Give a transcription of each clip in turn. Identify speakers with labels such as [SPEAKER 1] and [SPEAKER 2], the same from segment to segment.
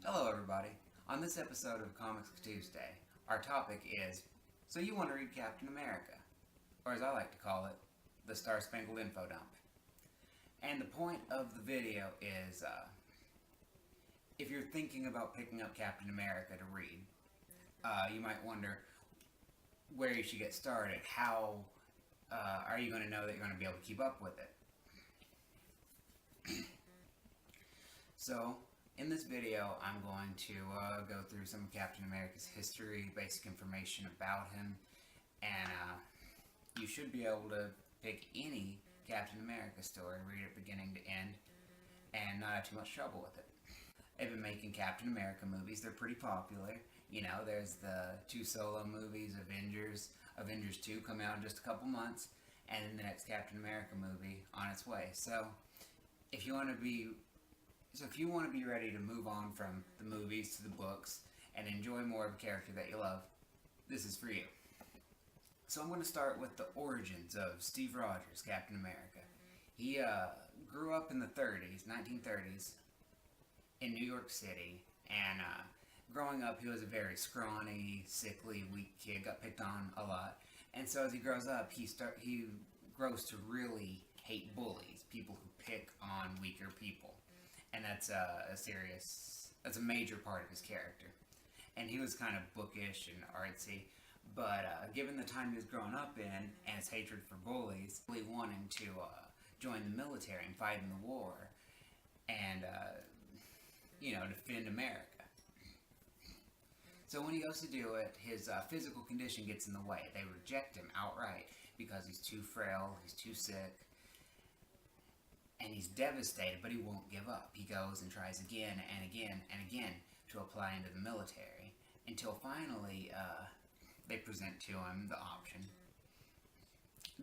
[SPEAKER 1] Hello everybody. On this episode of Comics Tuesday, our topic is, so you want to read Captain America, or as I like to call it, the Star Spangled Info Dump. And the point of the video is, if you're thinking about picking up Captain America to read, you might wonder where you should get started. How are you going to know that you're going to be able to keep up with it? So, in this video, I'm going to go through some of Captain America's history, basic information about him, and you should be able to pick any Captain America story, read it beginning to end, and not have too much trouble with it. They've been making Captain America movies. They're pretty popular. You know, there's the 2 solo movies, Avengers 2 come out in just a couple months, and then the next Captain America movie on its way. So, if you want to be ready to move on from the movies to the books and enjoy more of a character that you love, this is for you. So I'm going to start with the origins of Steve Rogers, Captain America. He grew up in the 1930s, in New York City, and growing up he was a very scrawny, sickly, weak kid, got picked on a lot. And so as he grows up, he grows to really hate bullies, people who pick on weaker people. And that's a major part of his character. And he was kind of bookish and artsy, but given the time he was growing up in and his hatred for bullies, really wanting to join the military and fight in the war and, defend America. So when he goes to do it, his physical condition gets in the way. They reject him outright because he's too frail, he's too sick, and he's devastated, but he won't give up. He goes and tries again and again and again to apply into the military until finally they present to him the option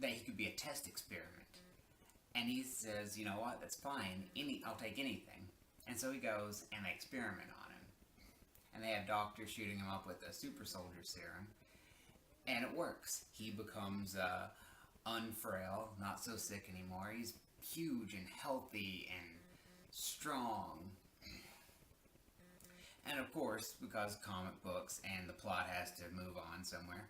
[SPEAKER 1] that he could be a test experiment. And he says, you know what, that's fine, I'll take anything. And so he goes and they experiment on him. And they have doctors shooting him up with a super soldier serum. And it works. He becomes unfrail, not so sick anymore. He's huge and healthy and strong. And of course, because comic books and the plot has to move on somewhere,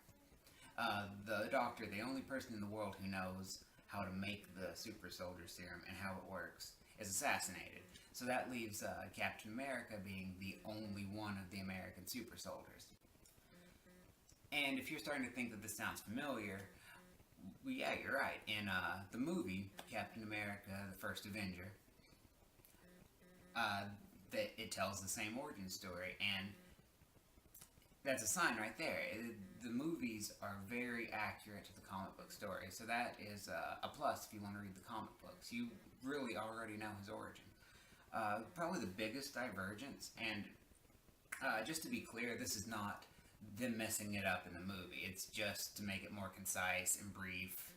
[SPEAKER 1] the doctor, the only person in the world who knows how to make the super soldier serum and how it works, is assassinated. So that leaves Captain America being the only one of the American super soldiers. And if you're starting to think that this sounds familiar, well, yeah, you're right. In the movie, Captain America, the First Avenger, it tells the same origin story, and that's a sign right there. The movies are very accurate to the comic book story, so that is a plus if you want to read the comic books. You really already know his origin. Probably the biggest divergence, and just to be clear, this is not them messing it up in the movie. It's just to make it more concise and brief.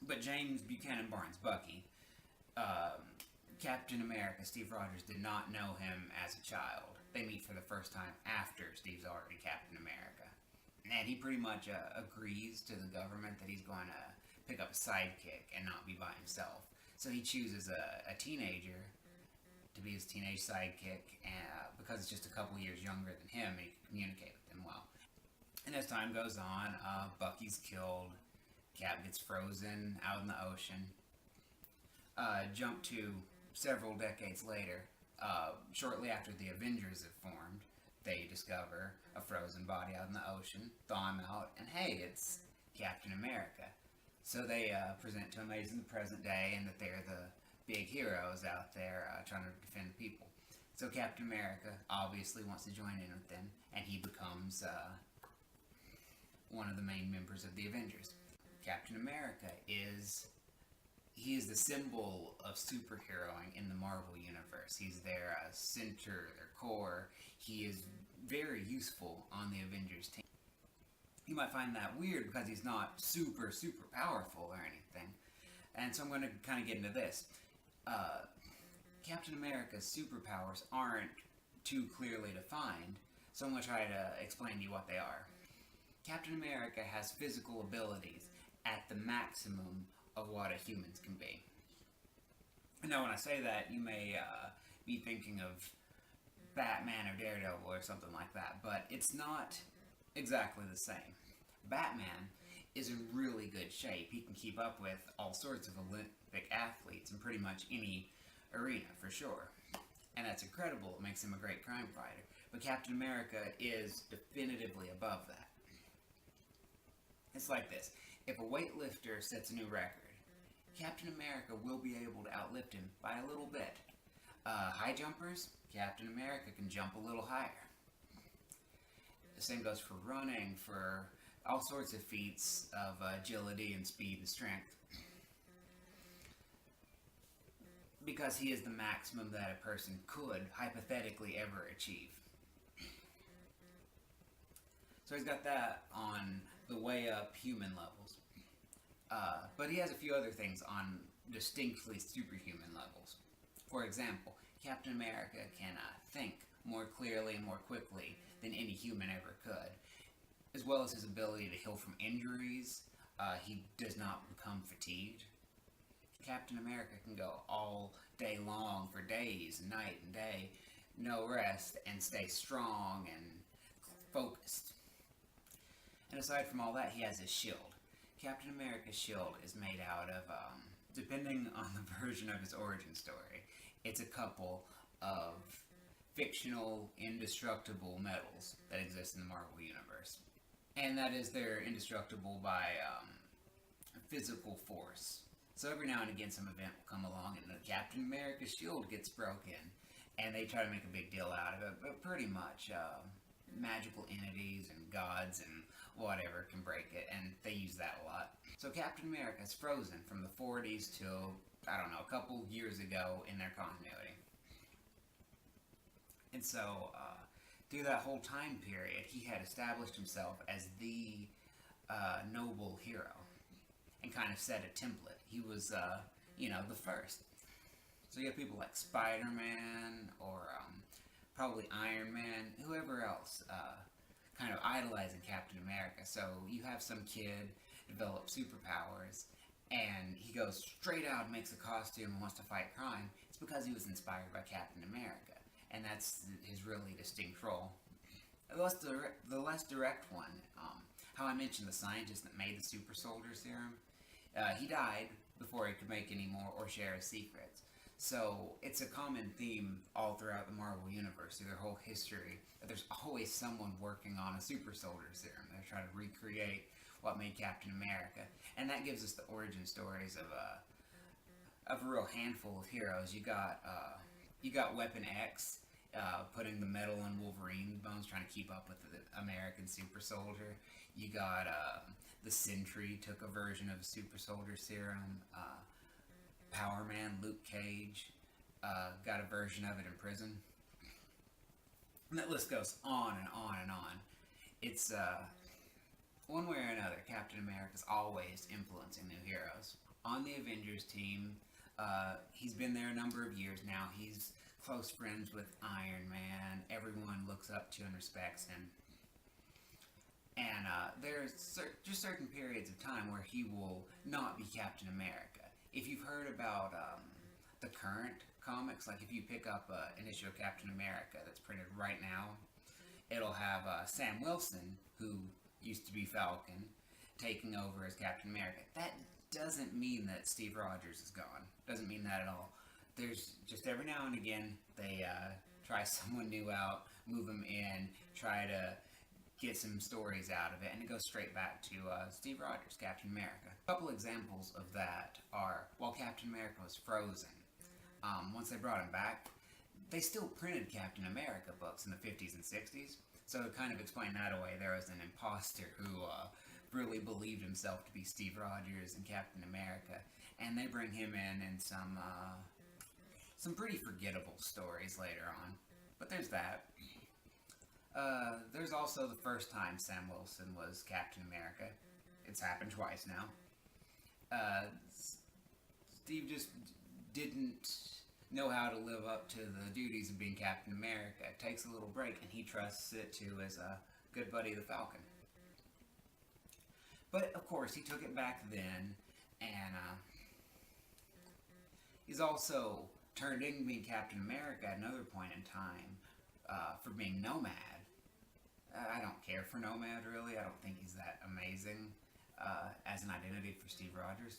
[SPEAKER 1] But James Buchanan Barnes, Bucky, Captain America, Steve Rogers, did not know him as a child. They meet for the first time after Steve's already Captain America. And he pretty much agrees to the government that he's going to pick up a sidekick and not be by himself. So he chooses a teenager to be his teenage sidekick, because it's just a couple years younger than him, and he can communicate with him well. And as time goes on, Bucky's killed, Cap gets frozen out in the ocean. Jump to several decades later, shortly after the Avengers have formed, they discover a frozen body out in the ocean, thaw him out, and hey, it's Captain America. So they present to him that he's in the present day and that they're the big heroes out there trying to defend the people. So Captain America obviously wants to join in with them, and he becomes one of the main members of the Avengers. Captain America is the symbol of superheroing in the Marvel Universe. He's their center, their core. He is very useful on the Avengers team. You might find that weird because he's not super powerful or anything. And so I'm going to kind of get into this. Captain America's superpowers aren't too clearly defined, so I'm going to try to explain to you what they are. Captain America has physical abilities at the maximum of what a human can be. Now, when I say that, you may be thinking of Batman or Daredevil or something like that, but it's not exactly the same. Batman is in really good shape. He can keep up with all sorts of Olympic athletes in pretty much any arena, for sure. And that's incredible. It makes him a great crime fighter. But Captain America is definitively above that. It's like this. If a weightlifter sets a new record, Captain America will be able to outlift him by a little bit. High jumpers, Captain America can jump a little higher. The same goes for running, for all sorts of feats of agility and speed and strength. Because he is the maximum that a person could hypothetically ever achieve. So he's got that on the way up human levels. But he has a few other things on distinctly superhuman levels. For example, Captain America can think more clearly and more quickly than any human ever could, as well as his ability to heal from injuries. He does not become fatigued. Captain America can go all day long for days, night and day, no rest, and stay strong and focused. And aside from all that, he has his shield. Captain America's shield is made out of, depending on the version of his origin story, it's a couple of fictional, indestructible metals that exist in the Marvel Universe. And that is, they're indestructible by physical force. So every now and again some event will come along and the Captain America's shield gets broken, and they try to make a big deal out of it, but pretty much magical entities and gods and whatever can break it, and they use that a lot. So Captain America's frozen from the 40s till, I don't know, a couple years ago in their continuity. And so, through that whole time period, he had established himself as the noble hero and kind of set a template. He was, the first. So you have people like Spider-Man or probably Iron Man, whoever else, kind of idolizing Captain America. So you have some kid develop superpowers, and he goes straight out and makes a costume and wants to fight crime. It's because he was inspired by Captain America, and that's his really distinct role. The less direct one, how I mentioned the scientist that made the super soldier serum, he died before he could make any more or share his secrets. So it's a common theme all throughout the Marvel Universe, through their whole history, that there's always someone working on a super soldier serum. They're trying to recreate what made Captain America. And that gives us the origin stories of a real handful of heroes. You got Weapon X, putting the metal in Wolverine's bones, trying to keep up with the American super soldier. You got the Sentry, took a version of a super soldier serum. Power Man, Luke Cage, got a version of it in prison. And that list goes on and on and on. It's, one way or another, Captain America's always influencing new heroes. On the Avengers team, he's been there a number of years now. He's close friends with Iron Man. Everyone looks up to and respects him. And there's just certain periods of time where he will not be Captain America. If you've heard about the current comics, like if you pick up an issue of Captain America that's printed right now, it'll have Sam Wilson, who used to be Falcon, taking over as Captain America. That doesn't mean that Steve Rogers is gone. Doesn't mean that at all. There's just every now and again, they try someone new out, move them in, try to get some stories out of it, and it goes straight back to Steve Rogers, Captain America. A couple examples of that are, while Captain America was frozen, once they brought him back, they still printed Captain America books in the 50s and 60s, so to kind of explain that away, there was an imposter who really believed himself to be Steve Rogers and Captain America, and they bring him in some pretty forgettable stories later on, but there's that. There's also the first time Sam Wilson was Captain America. It's happened twice now. Steve just didn't know how to live up to the duties of being Captain America. Takes a little break, and he trusts it to his good buddy, the Falcon. But, of course, he took it back then, and he's also turned in being Captain America at another point in time for being Nomad. I don't care for Nomad, really. I don't think he's that amazing as an identity for Steve Rogers.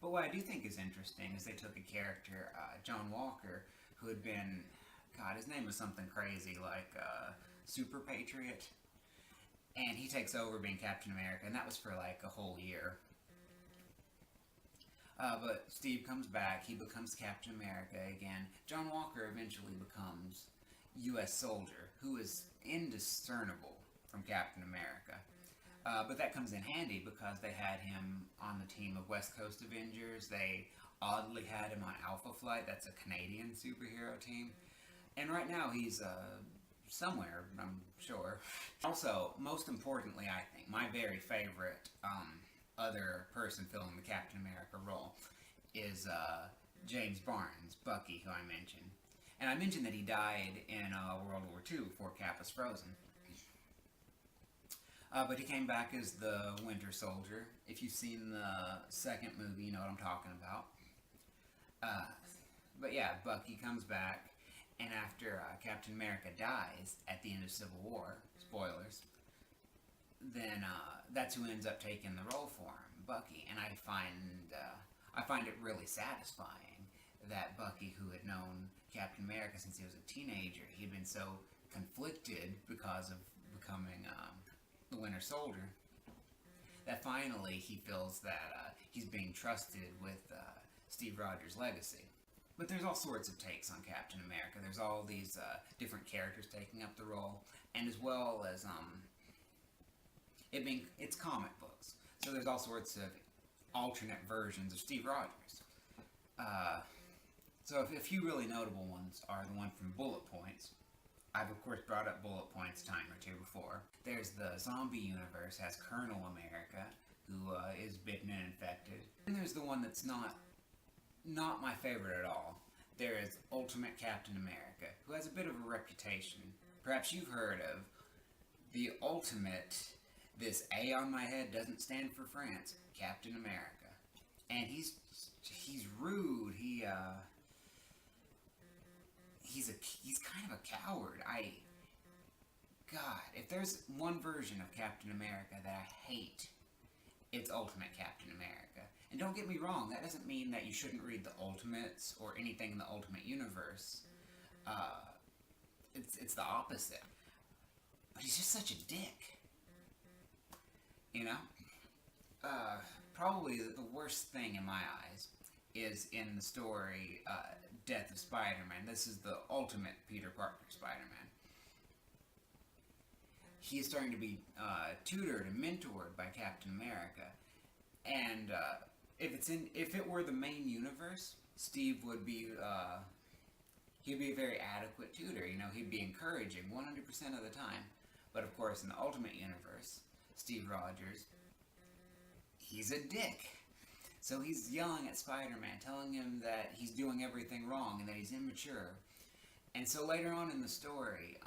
[SPEAKER 1] But what I do think is interesting is they took a character, John Walker, who had been, God, his name was something crazy like Super Patriot, and he takes over being Captain America, and that was for like a whole year. But Steve comes back, he becomes Captain America again. John Walker eventually becomes U.S. Soldier, who is indiscernible from Captain America. But that comes in handy because they had him on the team of West Coast Avengers. They oddly had him on Alpha Flight, that's a Canadian superhero team. And right now he's somewhere, I'm sure. Also, most importantly, I think, my very favorite other person filling the Captain America role is James Barnes, Bucky, who I mentioned. And I mentioned that he died in World War II before Cap was frozen. But he came back as the Winter Soldier. If you've seen the second movie, you know what I'm talking about. But yeah, Bucky comes back, and after Captain America dies at the end of Civil War, spoilers, then that's who ends up taking the role for him, Bucky. And I find it really satisfying that Bucky, who had known Captain America since he was a teenager, he had been so conflicted because of becoming the Winter Soldier, that finally he feels that he's being trusted with Steve Rogers' legacy. But there's all sorts of takes on Captain America. There's all these different characters taking up the role, and as well as it's comic books, so there's all sorts of alternate versions of Steve Rogers. So a few really notable ones are the one from Bullet Points. I've of course brought up Bullet Points a time or two before. There's the zombie universe, has Colonel America, who is bitten and infected. And there's the one that's not my favorite at all. There is Ultimate Captain America, who has a bit of a reputation. Perhaps you've heard of the Ultimate, this A on my head doesn't stand for France, Captain America. And he's rude, he's kind of a coward. God, if there's one version of Captain America that I hate, it's Ultimate Captain America. And don't get me wrong, that doesn't mean that you shouldn't read the Ultimates or anything in the Ultimate Universe. It's the opposite. But he's just such a dick. You know? Probably the worst thing in my eyes is in the story Death of Spider-Man. This is the ultimate Peter Parker Spider-Man. He is starting to be tutored and mentored by Captain America. And if it were the main universe, Steve would be he'd be a very adequate tutor. You know, he'd be encouraging 100% of the time. But of course, in the Ultimate Universe, Steve Rogers, he's a dick. So he's yelling at Spider-Man, telling him that he's doing everything wrong and that he's immature. And so later on in the story,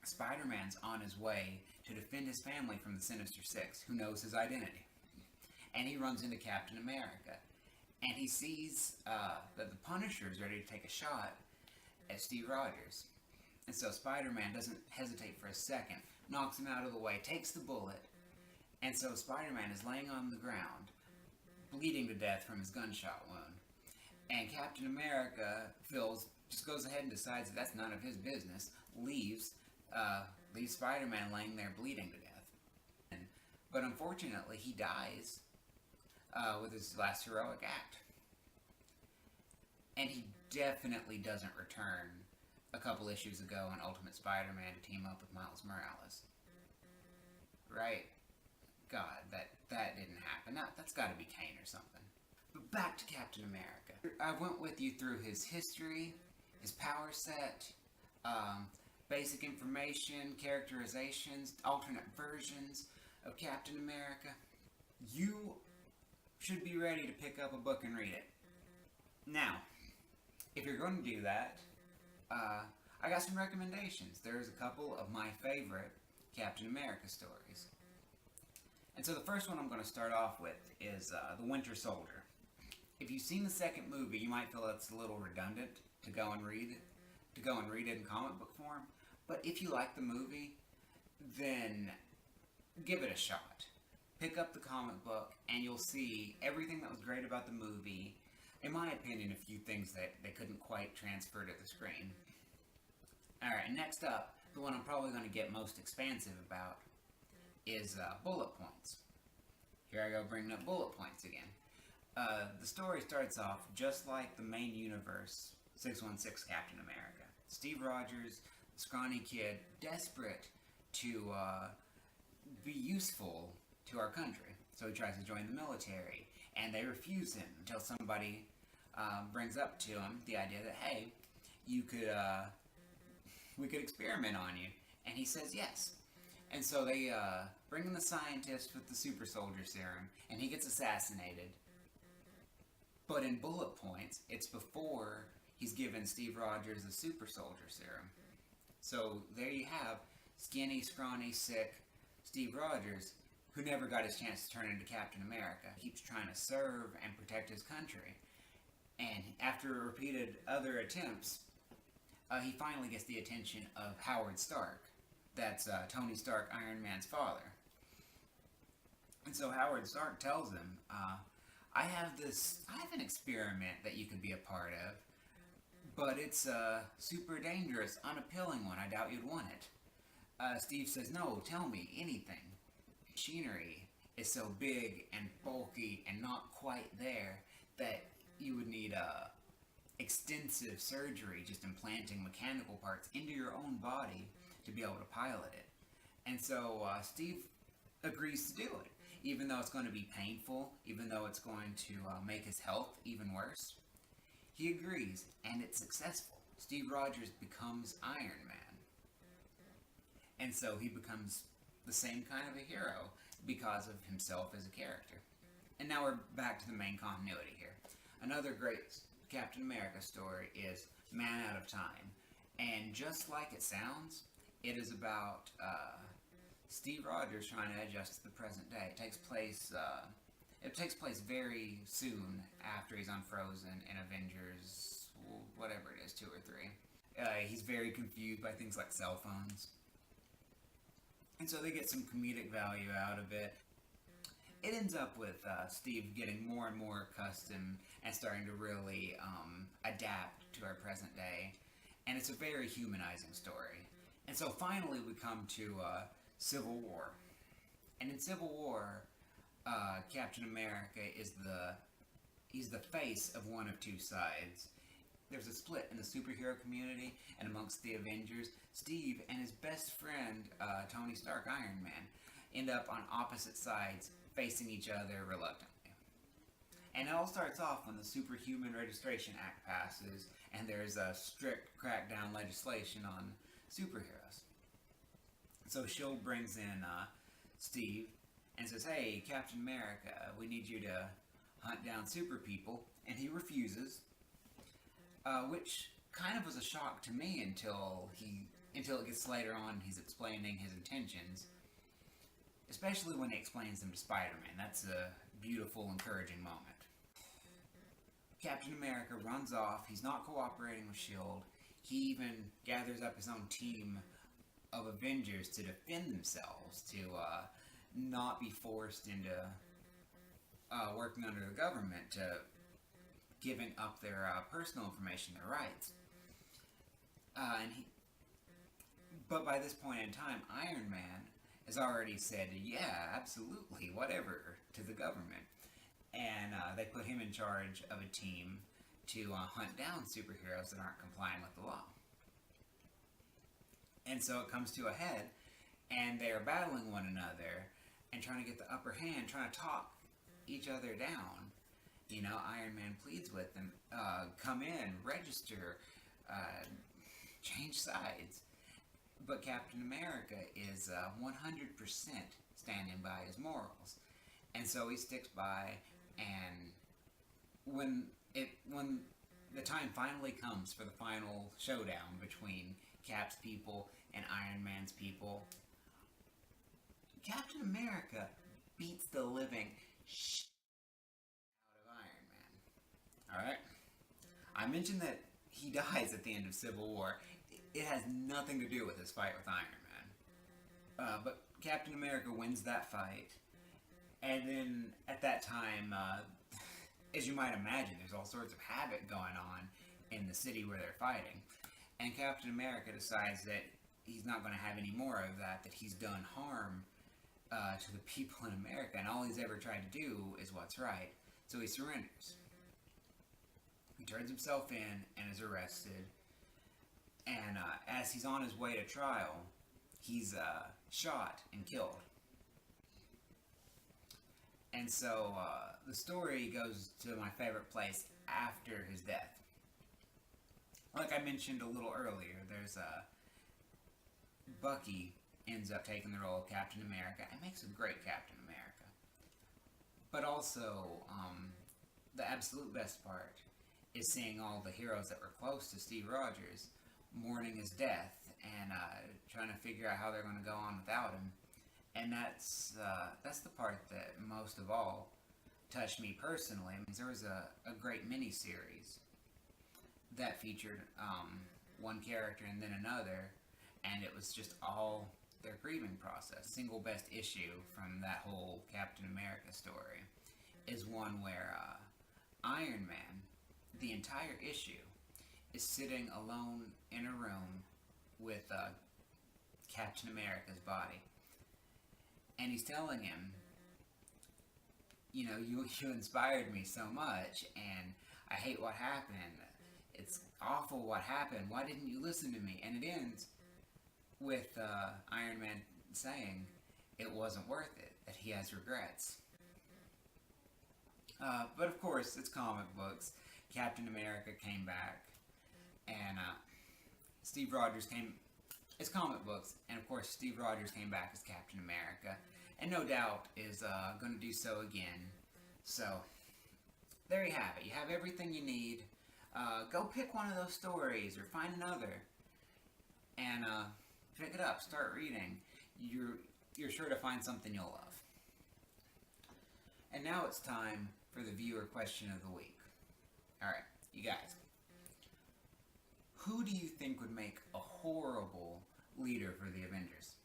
[SPEAKER 1] Spider-Man's on his way to defend his family from the Sinister Six, who knows his identity. And he runs into Captain America. And he sees that the Punisher is ready to take a shot at Steve Rogers. And so Spider-Man doesn't hesitate for a second, knocks him out of the way, takes the bullet. And so Spider-Man is laying on the ground, bleeding to death from his gunshot wound. And Captain America just goes ahead and decides that that's none of his business, leaves Spider-Man laying there bleeding to death. But unfortunately, he dies with his last heroic act. And he definitely doesn't return a couple issues ago in Ultimate Spider-Man to team up with Miles Morales. Right? God, that didn't happen. That's got to be Kane or something. But back to Captain America. I went with you through his history, his power set, basic information, characterizations, alternate versions of Captain America. You should be ready to pick up a book and read it. Now, if you're going to do that, I got some recommendations. There's a couple of my favorite Captain America stories. And so the first one I'm going to start off with is The Winter Soldier. If you've seen the second movie, you might feel it's a little redundant to go and read it in comic book form. But if you like the movie, then give it a shot. Pick up the comic book, and you'll see everything that was great about the movie. In my opinion, a few things that they couldn't quite transfer to the screen. Alright, next up, the one I'm probably going to get most expansive about is bullet points. Here I go bringing up bullet points again. The story starts off just like the main universe, 616 Captain America. Steve Rogers, scrawny kid, desperate to be useful to our country. So he tries to join the military, and they refuse him until somebody brings up to him the idea that, hey, we could experiment on you. And he says yes. And so they bring in the scientist with the super soldier serum, and he gets assassinated. But in bullet points, it's before he's given Steve Rogers the super soldier serum. So there you have skinny, scrawny, sick Steve Rogers, who never got his chance to turn into Captain America. He keeps trying to serve and protect his country. And after repeated other attempts, he finally gets the attention of Howard Stark. That's Tony Stark, Iron Man's father. And so Howard Stark tells him, I have an experiment that you could be a part of, but it's a super dangerous, unappealing one. I doubt you'd want it. Steve says, no, tell me anything. Machinery is so big and bulky and not quite there that you would need extensive surgery, just implanting mechanical parts into your own body to be able to pilot it. And so Steve agrees to do it, even though it's going to be painful, even though it's going to make his health even worse. He agrees, and it's successful. Steve Rogers becomes Iron Man. And so he becomes the same kind of a hero because of himself as a character. And now we're back to the main continuity here. Another great Captain America story is Man Out of Time. And just like it sounds, it is about Steve Rogers trying to adjust to the present day. It takes place very soon after he's unfrozen in Avengers, whatever it is, 2 or 3. He's very confused by things like cell phones. And so they get some comedic value out of it. It ends up with Steve getting more and more accustomed and starting to really adapt to our present day. And it's a very humanizing story. And so finally we come to Civil War. And in Civil War, Captain America is he's the face of one of two sides. There's a split in the superhero community and amongst the Avengers. Steve and his best friend, Tony Stark, Iron Man, end up on opposite sides, facing each other reluctantly. And it all starts off when the Superhuman Registration Act passes, and there's a strict crackdown legislation on superheroes. So S.H.I.E.L.D. brings in Steve and says, hey, Captain America, we need you to hunt down super people. And he refuses, which kind of was a shock to me until it gets later on. He's explaining his intentions, especially when he explains them to Spider-Man. That's a beautiful, encouraging moment. Captain America runs off. He's not cooperating with S.H.I.E.L.D. He even gathers up his own team of Avengers to defend themselves, to not be forced into working under the government, to giving up their personal information, their rights. But by this point in time, Iron Man has already said, yeah, absolutely, whatever, to the government. And they put him in charge of a team to hunt down superheroes that aren't complying with the law. And so it comes to a head, and they are battling one another and trying to get the upper hand, trying to talk each other down. You know, Iron Man pleads with them, come in, register, change sides. But Captain America is 100% standing by his morals. And so he sticks by, and when the time finally comes for the final showdown between Cap's people and Iron Man's people, Captain America beats the living shit out of Iron Man. Alright? I mentioned that he dies at the end of Civil War. It has nothing to do with his fight with Iron Man. But Captain America wins that fight. And then at that time, as you might imagine, there's all sorts of havoc going on in the city where they're fighting. And Captain America decides that he's not going to have any more of that, that he's done harm to the people in America, and all he's ever tried to do is what's right. So he surrenders. He turns himself in and is arrested. And as he's on his way to trial, he's shot and killed. And so the story goes to my favorite place after his death. Like I mentioned a little earlier, there's Bucky ends up taking the role of Captain America and makes a great Captain America. But also, the absolute best part is seeing all the heroes that were close to Steve Rogers mourning his death and trying to figure out how they're going to go on without him. And that's the part that most of all touched me personally. I mean, there was a great mini-series that featured one character and then another, and it was just all their grieving process. Single best issue from that whole Captain America story is one where Iron Man, the entire issue, is sitting alone in a room with Captain America's body. And he's telling him, you know, you inspired me so much, and I hate what happened. It's awful what happened. Why didn't you listen to me? And it ends with Iron Man saying it wasn't worth it, that he has regrets. But of course, it's comic books. Captain America came back, and Steve Rogers came... It's comic books, and of course Steve Rogers came back as Captain America, and no doubt is going to do so again. So, there you have it. You have everything you need. Go pick one of those stories, or find another, and pick it up, start reading. You're sure to find something you'll love. And now it's time for the viewer question of the week. Alright, you guys. Who do you think would make a horrible leader for the Avengers?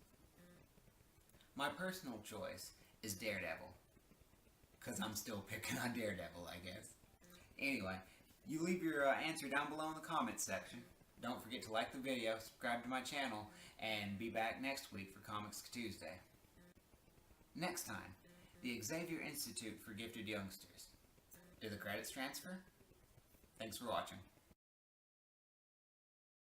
[SPEAKER 1] My personal choice is Daredevil, because I'm still picking on Daredevil, I guess. Anyway, you leave your answer down below in the comments section. Don't forget to like the video, subscribe to my channel, and be back next week for Comics Tuesday. Next time, the Xavier Institute for Gifted Youngsters. Do the credits transfer? Thanks for watching.